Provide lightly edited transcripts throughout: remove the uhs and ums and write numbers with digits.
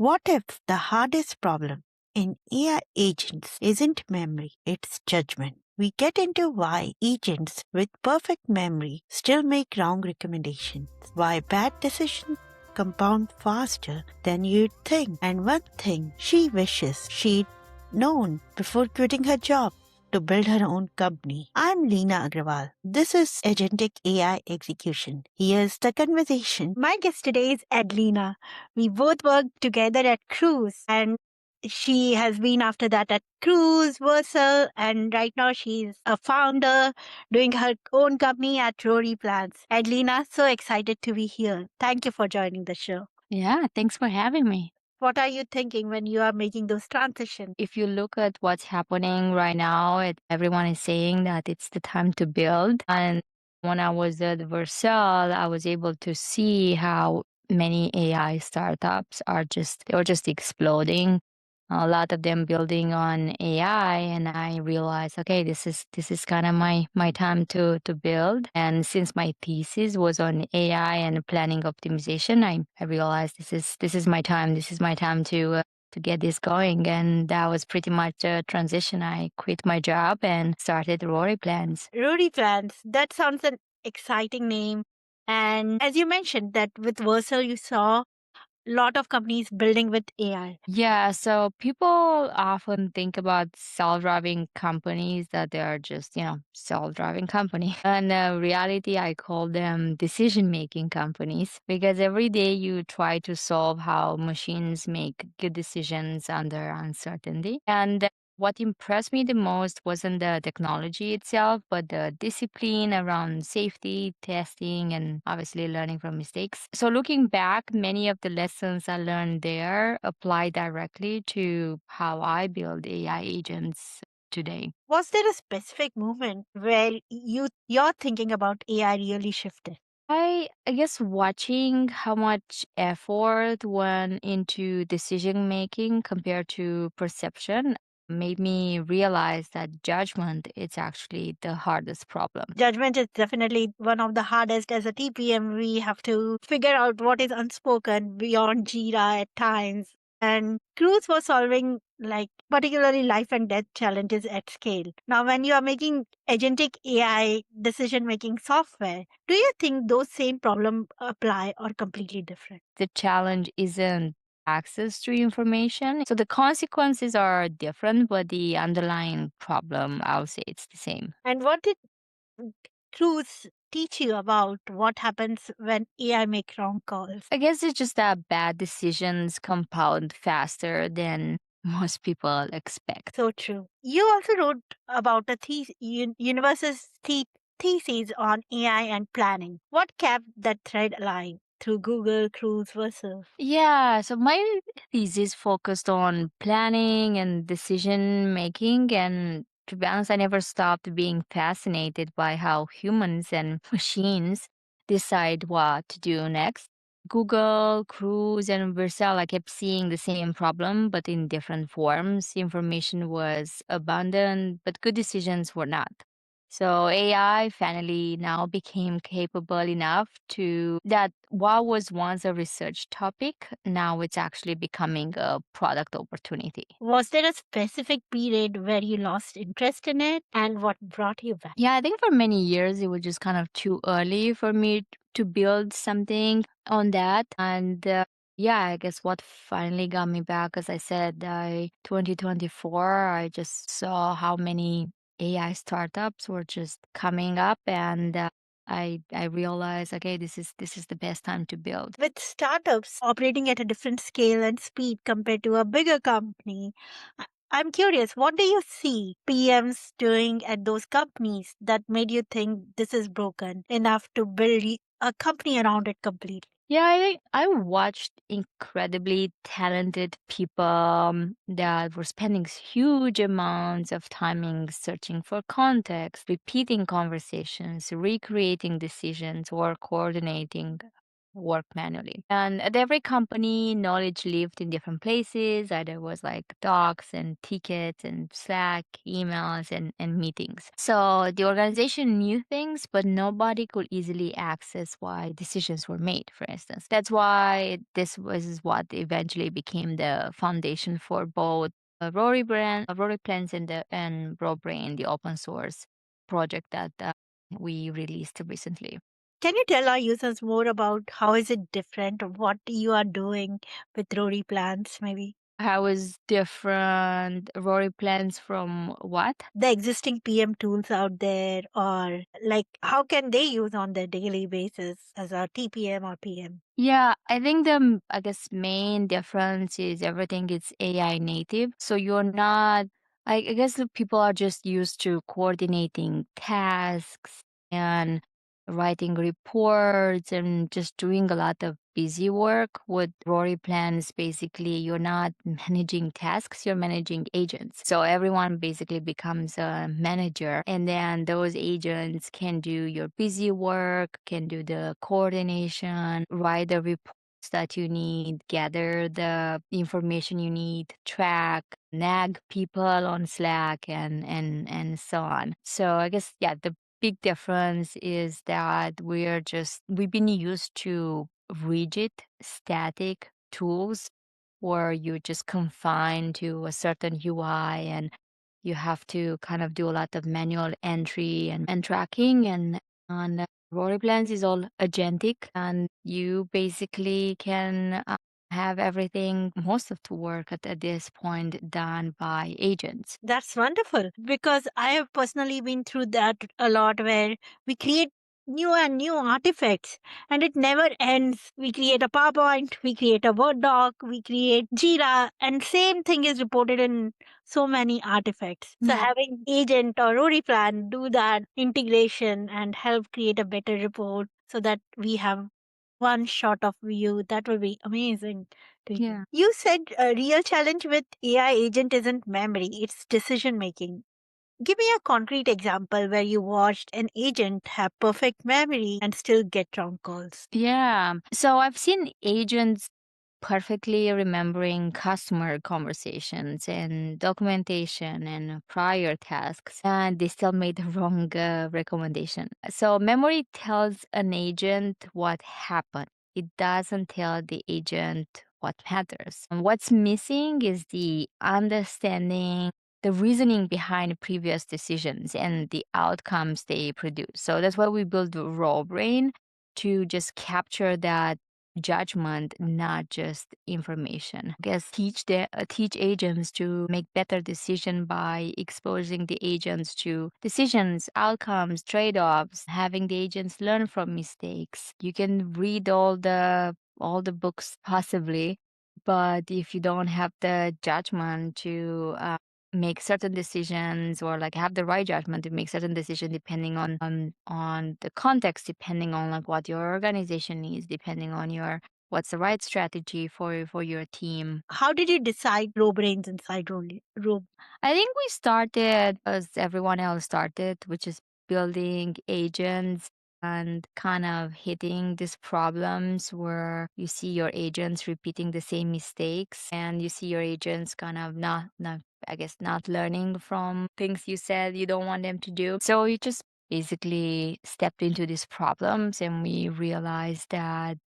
What if the hardest problem in AI agents isn't memory, it's judgment? We get into why agents with perfect memory still make wrong recommendations, why bad decisions compound faster than you'd think, and one thing she wishes she'd known before quitting her job to build her own company. I'm Leena Agrawal. This is Agentic AI Execution. Here's the conversation. My guest today is Adelina. We both worked together at Cruise, and she has been after that at Cruise, Vercel, and right now she's a founder doing her own company at Rory Plans. Adelina, so excited to be here. Thank you for joining the show. Yeah, thanks for having me. What are you thinking when you are making those transitions? If you look at what's happening right now, everyone is saying that it's the time to build. And when I was at Vercel, I was able to see how many AI startups they were just exploding. A lot of them building on AI, and I realized, okay, this is kind of my time to build. And since my thesis was on AI and planning optimization, I realized this is my time. This is my time to get this going. And that was pretty much the transition. I quit my job and started Rory Plans. Rory Plans, that sounds an exciting name. And as you mentioned that with Vercel, you saw a lot of companies building with AI. Yeah, so people often think about self-driving companies that they are just, self-driving company. And reality, I call them decision-making companies because every day you try to solve how machines make good decisions under uncertainty. And what impressed me the most wasn't the technology itself, but the discipline around safety, testing, and obviously learning from mistakes. So, looking back, many of the lessons I learned there apply directly to how I build AI agents today. Was there a specific moment where your thinking about AI really shifted? I guess watching how much effort went into decision making compared to perception made me realize that judgment is actually the hardest problem. Judgment is definitely one of the hardest. As a TPM, we have to figure out what is unspoken beyond Jira at times. And Cruz was solving like particularly life and death challenges at scale. Now, when you are making agentic AI decision making software, do you think those same problems apply or completely different? The challenge isn't access to information. So the consequences are different, but the underlying problem, I would say it's the same. And what did Cruz teach you about what happens when AI make wrong calls? I guess it's just that bad decisions compound faster than most people expect. So true. You also wrote about a thesis on AI and planning. What kept that thread alive through Google, Cruise, Versa? Yeah, so my thesis focused on planning and decision making. And to be honest, I never stopped being fascinated by how humans and machines decide what to do next. Google, Cruise, and Vercel, I kept seeing the same problem, but in different forms. Information was abundant, but good decisions were not. So AI finally now became capable enough to that what was once a research topic, now it's actually becoming a product opportunity. Was there a specific period where you lost interest in it and what brought you back? Yeah, I think for many years it was just kind of too early for me to build something on that. And yeah, I guess what finally got me back, as I said, 2024, I just saw how many AI startups were just coming up, and I realized, okay, this is the best time to build. With startups operating at a different scale and speed compared to a bigger company, I'm curious, what do you see PMs doing at those companies that made you think this is broken enough to build a company around it completely? Yeah, I think I watched incredibly talented people that were spending huge amounts of timing searching for context, repeating conversations, recreating decisions, or coordinating work manually. And at every company, knowledge lived in different places. Either was like docs and tickets and Slack, emails and meetings. So the organization knew things, but nobody could easily access why decisions were made, for instance. That's why this was what eventually became the foundation for both Rory Plans and Rory Brain, the open source project that we released recently. Can you tell our users more about how is it different, or what you are doing with Rory Plans, maybe? How is different Rory Plans from what? The existing PM tools out there, or like how can they use on their daily basis as a TPM or PM? Yeah, I think I guess main difference is everything is AI native. So you're not I guess the people are just used to coordinating tasks and writing reports and just doing a lot of busy work. With Rory plans, basically you're not managing tasks, you're managing agents. So everyone basically becomes a manager, and then those agents can do your busy work, can do the coordination, write the reports that you need, gather the information you need, track, nag people on Slack and so on. So I guess yeah, the big difference is that we've been used to rigid, static tools where you're just confined to a certain UI and you have to kind of do a lot of manual entry and tracking and Rory Plans is all agentic and you basically can have everything, most of the work at this point done by agents. That's wonderful because I have personally been through that a lot where we create new and new artifacts and it never ends. We create a PowerPoint, we create a Word doc, we create Jira, and same thing is reported in so many artifacts. So Yeah. having agent or Rory plan do that integration and help create a better report so that we have one shot of view, that will be amazing to you. Yeah. You said a real challenge with AI agent isn't memory, it's decision making. Give me a concrete example where you watched an agent have perfect memory and still get wrong calls. Yeah. So I've seen agents perfectly remembering customer conversations and documentation and prior tasks, and they still made the wrong recommendation. So memory tells an agent what happened. It doesn't tell the agent what matters. And what's missing is the understanding, the reasoning behind previous decisions and the outcomes they produce. So that's why we build raw brain to just capture that judgment, not just information. I guess teach agents to make better decision by exposing the agents to decisions, outcomes, trade-offs, having the agents learn from mistakes. You can read all the books possibly, but if you don't have the judgment to make certain decisions or like have the right judgment to make certain decision depending on the context, depending on like what your organization needs, depending on your what's the right strategy for your team. How did you decide row brains inside row? I think we started as everyone else started, which is building agents and kind of hitting these problems where you see your agents repeating the same mistakes and you see your agents kind of not I guess not learning from things you said you don't want them to do. So you just basically stepped into these problems and we realized that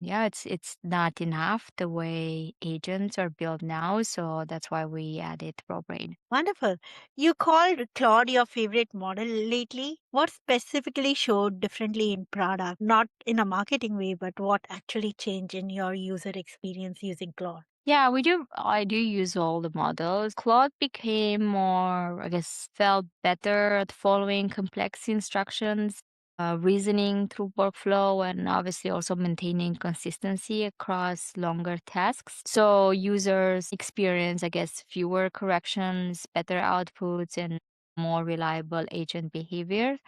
yeah, it's not enough the way agents are built now, so that's why we added Brain. Wonderful. You called Claude your favorite model lately. What specifically showed differently in product? Not in a marketing way, but what actually changed in your user experience using Claude? Yeah, we do. I do use all the models. Claude became more, I guess, felt better at following complex instructions, reasoning through workflow, and obviously also maintaining consistency across longer tasks. So users experience, I guess, fewer corrections, better outputs, and more reliable agent behavior.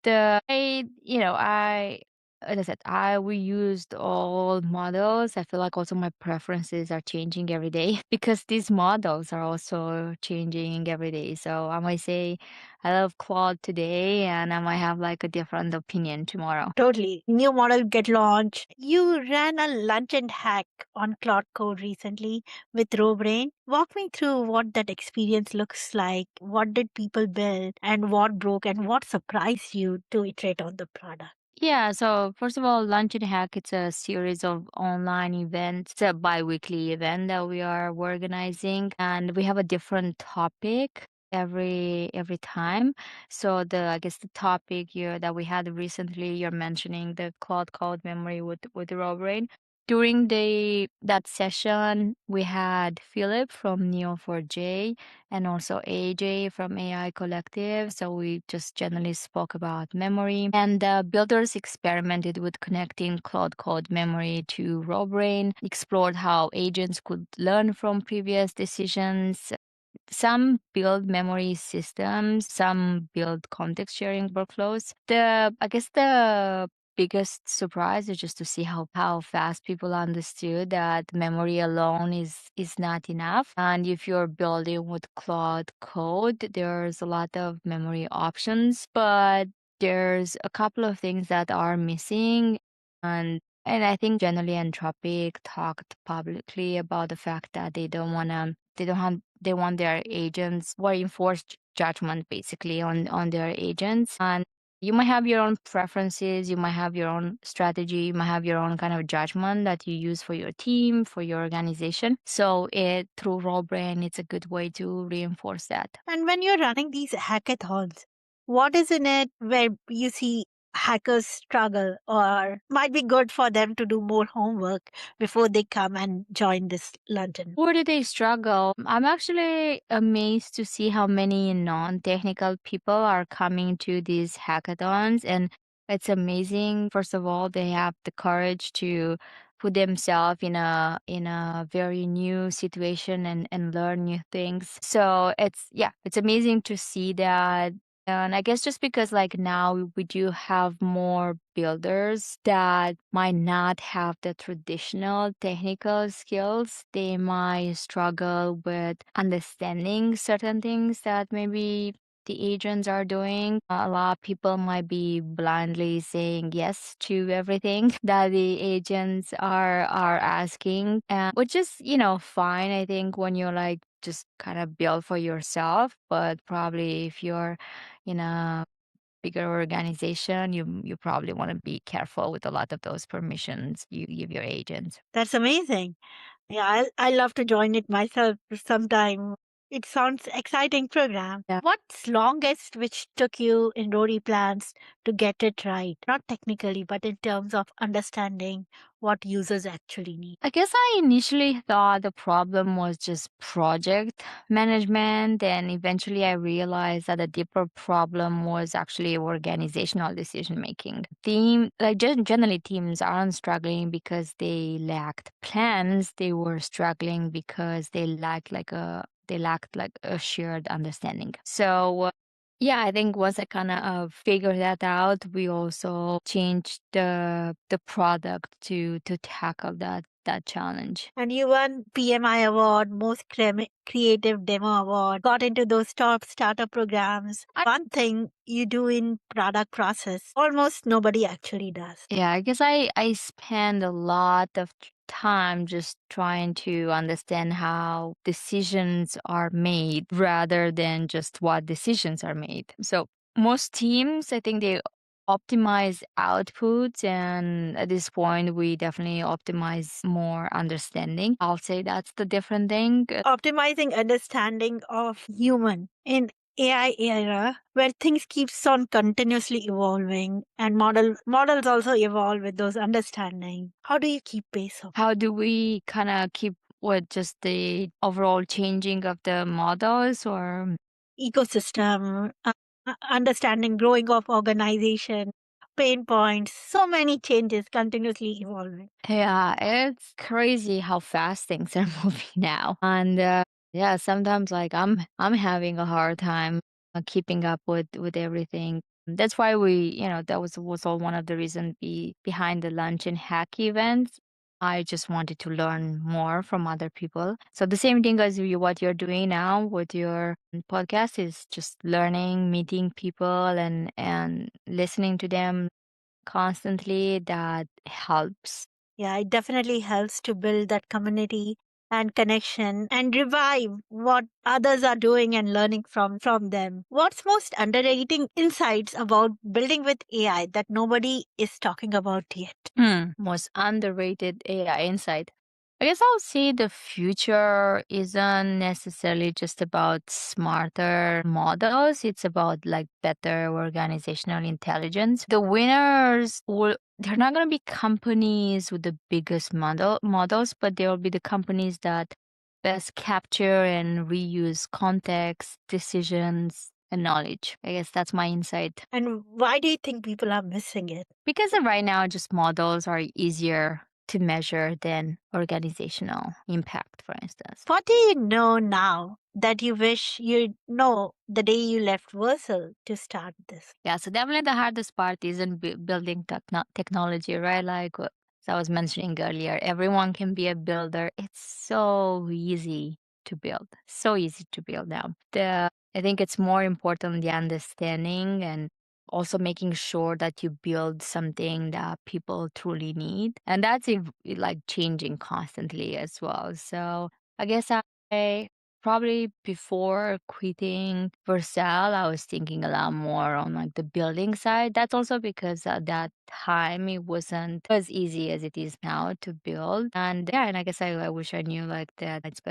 The I as I said, we used all models. I feel like also my preferences are changing every day because these models are also changing every day. So I might say I love Claude today and I might have like a different opinion tomorrow. Totally. New model get launched. You ran a lunch and hack on Cloud Code recently with Rory Brain. Walk me through what that experience looks like. What did people build and what broke and what surprised you to iterate on the product? Yeah, so first of all, Lunch and Hack, it's a series of online events. It's a bi-weekly event that we are organizing and we have a different topic every time. So I guess the topic here that we had recently, you're mentioning the cloud code memory with Robert. During that session, we had Philip from Neo4j and also AJ from AI Collective. So we just generally spoke about memory. And the builders experimented with connecting Cloud Code memory to raw brain, explored how agents could learn from previous decisions. Some build memory systems, some build context sharing workflows. I guess the biggest surprise is just to see how fast people understood that memory alone is not enough. And if you're building with Claude code, there's a lot of memory options, but there's a couple of things that are missing. And I think generally Anthropic talked publicly about the fact that they want their agents or enforced judgment basically on their agents. And you might have your own preferences, you might have your own strategy, you might have your own kind of judgment that you use for your team, for your organization. So it through raw brain, it's a good way to reinforce that. And when you're running these hackathons, what is in it where you see hackers struggle or might be good for them to do more homework before they come and join this luncheon? Where do they struggle? I'm actually amazed to see how many non-technical people are coming to these hackathons, and it's amazing. First of all, they have the courage to put themselves in a very new situation and learn new things. So it's amazing to see that. And I guess just because like now we do have more builders that might not have the traditional technical skills, they might struggle with understanding certain things that maybe the agents are doing. A lot of people might be blindly saying yes to everything that the agents are asking, and which is, fine, I think, when you're like just kind of build for yourself. But probably if you're in a bigger organization, you probably want to be careful with a lot of those permissions you give your agents. That's amazing. Yeah, I love to join it myself sometime. It sounds exciting program. Yeah. What's longest which took you in Rory Plans to get it right? Not technically, but in terms of understanding what users actually need. I guess I initially thought the problem was just project management, and eventually I realized that the deeper problem was actually organizational decision making. Generally, teams aren't struggling because they lacked plans; they were struggling because they lacked like a shared understanding. So yeah, I think once I kind of figured that out, we also changed the product to tackle that challenge. And you won PMI Award, Most Creative Demo Award, got into those top startup programs. One thing you do in product process, almost nobody actually does. Yeah, I guess I spend a lot of time just trying to understand how decisions are made rather than just what decisions are made. So most teams, I think they optimize outputs, and at this point we definitely optimize more understanding. I'll say that's the different thing. Optimizing understanding of human in AI era where things keeps on continuously evolving and models also evolve with those understanding. How do you keep pace of How do we kind of keep with just the overall changing of the models or ecosystem, understanding growing of organization, pain points, so many changes continuously evolving. yeah, it's crazy how fast things are moving now. And yeah, sometimes like I'm having a hard time keeping up with everything. That's why that was all one of the reasons behind the lunch and hack events. I just wanted to learn more from other people. So the same thing as what you're doing now with your podcast is just learning, meeting people and listening to them constantly. That helps. Yeah, it definitely helps to build that community and connection and revive what others are doing and learning from them. What's most underrating insights about building with AI that nobody is talking about yet? Most underrated AI insight. I guess I'll say the future isn't necessarily just about smarter models. It's about like better organizational intelligence. The winners will they're not going to be companies with the biggest models, but there will be the companies that best capture and reuse context, decisions, and knowledge. I guess that's my insight. And why do you think people are missing it? Because of right now, just models are easier to measure than organizational impact, for instance. What do you know now that you wish you know the day you left Vercel to start this? Yeah, so definitely the hardest part isn't building technology, right? Like as I was mentioning earlier, everyone can be a builder. It's so easy to build, so easy to build now. I think it's more important the understanding and also making sure that you build something that people truly need, and that's like changing constantly as well. So I guess I probably before quitting Vercel, I was thinking a lot more on like the building side. That's also because at that time it wasn't as easy as it is now to build. And yeah, and I guess I wish I knew like that it's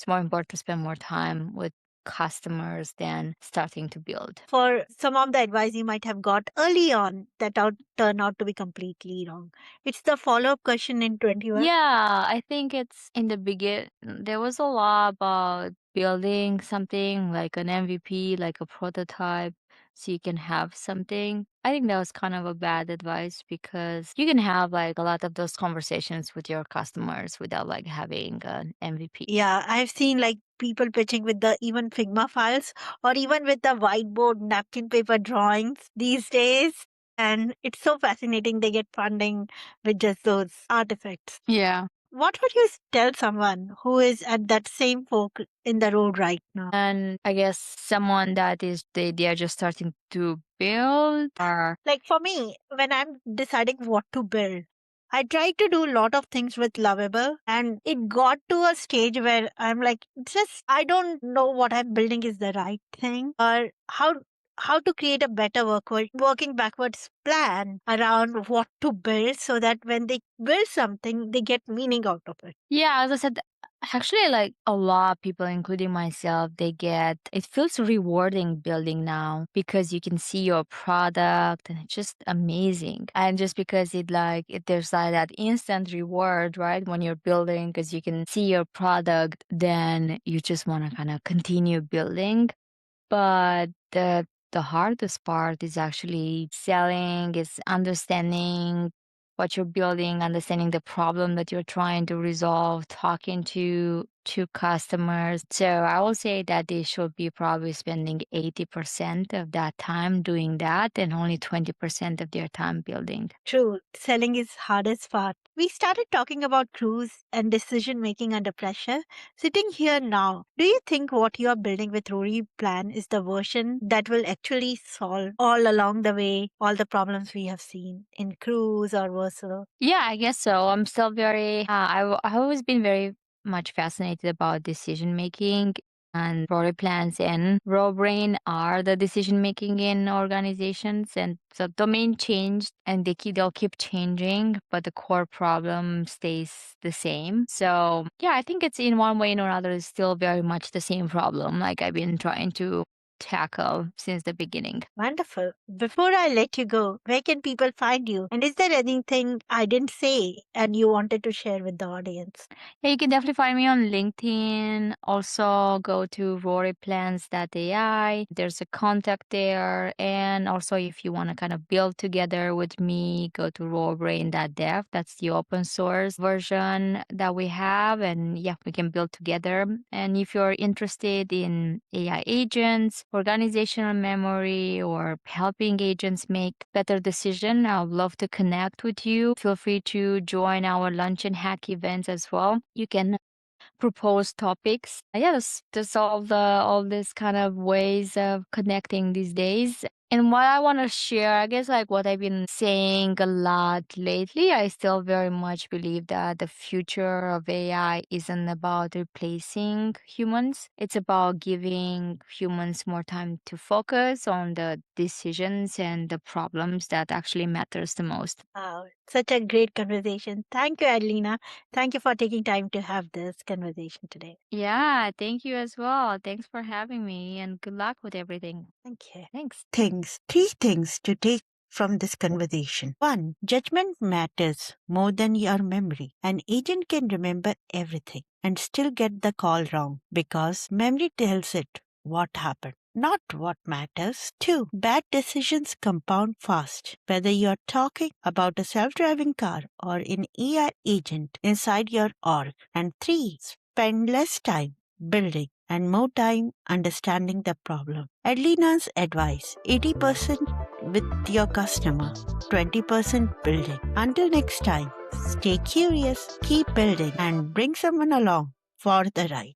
more important to spend more time with customers than starting to build. For some of the advice you might have got early on that turn out to be completely wrong. It's the follow-up question in 21. Yeah, I think it's in the begin. There was a lot about building something like an MVP, like a prototype, so you can have something. I think that was kind of a bad advice because you can have like a lot of those conversations with your customers without like having an MVP. Yeah, I've seen like people pitching with the even Figma files or even with the whiteboard napkin paper drawings these days. And it's so fascinating they get funding with just those artifacts. Yeah. What would you tell someone who is at that same fork in the road right now? And I guess someone that is they are just starting to build or Like for me, when I'm deciding what to build, I try to do a lot of things with Lovable, and it got to a stage where I'm like, just I don't know what I'm building is the right thing, or how to create a better working backwards plan around what to build so that when they build something, they get meaning out of it. yeah, as I said, actually, like a lot of people, including myself, it feels rewarding building now because you can see your product and it's just amazing. And just because there's like that instant reward, right? When you're building, because you can see your product, then you just want to kind of continue building. But the hardest part is actually selling, is understanding what you're building, understanding the problem that you're trying to resolve, talking to customers. So I will say that they should be probably spending 80% of that time doing that and only 20% of their time building. True, selling is hardest part. We started talking about crews and decision making under pressure. Sitting here now, do you think what you are building with Rory Plan is the version that will actually solve all along the way all the problems we have seen in crews or Versa? Yeah, I guess so. I'm still I've always been very much fascinated about decision making, and Rory Plans and Rory Brain are the decision making in organizations. And the domain changed and they'll keep changing, but the core problem stays the same. So yeah, I think it's in one way or another, it's still very much the same problem like I've been trying to tackle since the beginning. Wonderful. Before I let you go, where can people find you? And is there anything I didn't say and you wanted to share with the audience? Yeah, you can definitely find me on LinkedIn. Also, go to roryplans.ai. There's a contact there. And also, if you want to kind of build together with me, go to rorybrain.dev. That's the open source version that we have. And yeah, we can build together. And if you're interested in AI agents, organizational memory or helping agents make better decisions, I would love to connect with you. Feel free to join our lunch and hack events as well. You can propose topics. Yes, just all these kind of ways of connecting these days. And what I want to share, I guess, like what I've been saying a lot lately, I still very much believe that the future of AI isn't about replacing humans. It's about giving humans more time to focus on the decisions and the problems that actually matters the most. Wow, such a great conversation. Thank you, Adelina. Thank you for taking time to have this conversation today. Yeah, thank you as well. Thanks for having me and good luck with everything. Thank you. Thanks. Three things to take from this conversation. One, judgment matters more than your memory. An agent can remember everything and still get the call wrong because memory tells it what happened, not what matters. Two, bad decisions compound fast. Whether you're talking about a self-driving car or an AI agent inside your org. And three, spend less time building and more time understanding the problem. Adelina's advice: 80% with your customer, 20% building. Until next time, stay curious, keep building, and bring someone along for the ride.